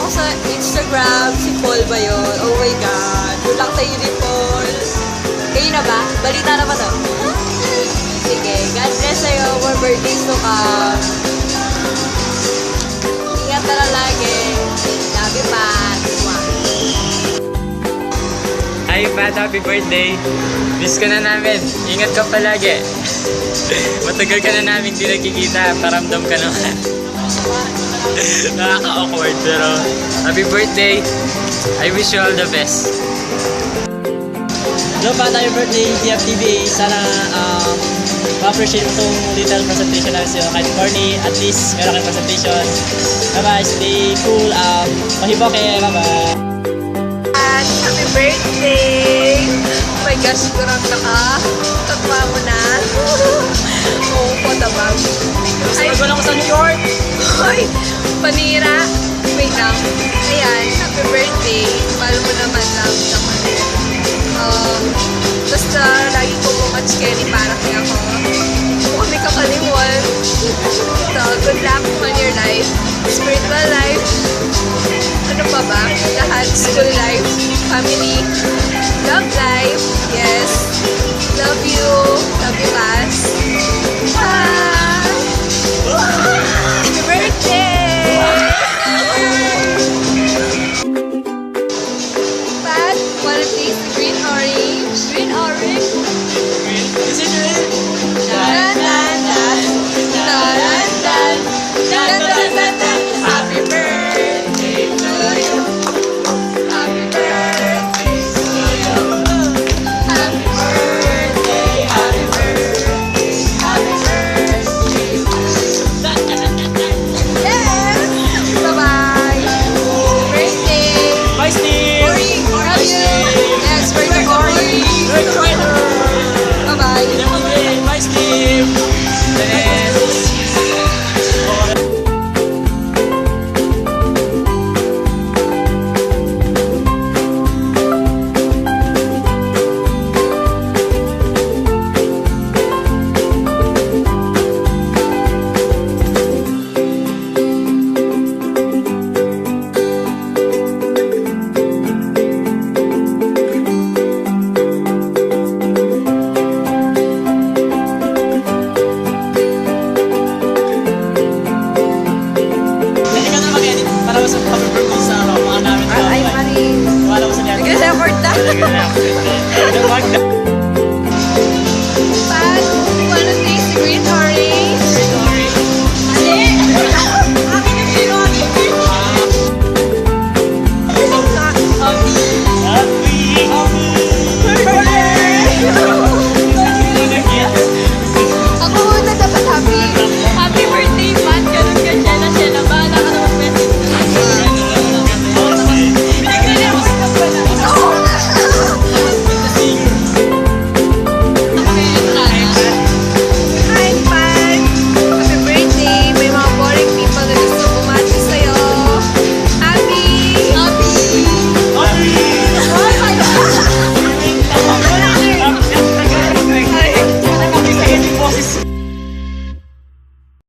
ako sa Instagram. Si Paul ba yun? Oh my God. Good luck sa'yo din, Paul. Kayo na ba? Balita na ba to? Sige. God bless sa'yo. More birthdays to come. Ingat ka lang lagi. Love you, Pat. Hi Pat, happy birthday! Miss ka na namin. Ingat ka palagi. Matagal ka na namin di nagkikita. Paramdam ka naman. Nakaka-awkward pero happy birthday! I wish you all the best. Hello Pat, happy birthday TFTV. Sana ma-appreciate mo itong little presentation namin sa'yo. Kahit corny, at least meron kayong presentation. Bye-bye, stay cool. Mahipo kayo, bye-bye. Happy birthday! Oh my gosh, kurang tagma mo na. Oo po, tabang. Ay, wala ko sa New York! Ay, panira. Wait lang. Ayan, happy birthday. Mahal mo naman lang naman. Basta lagi ko bumats kayo ni para kaya ako. Kung kami kakalimuan. So, good luck on your life. Spiritual life. Ano pa ba? Lahat. School life. Family. Love life. Yes. Love you. Love you, Cass.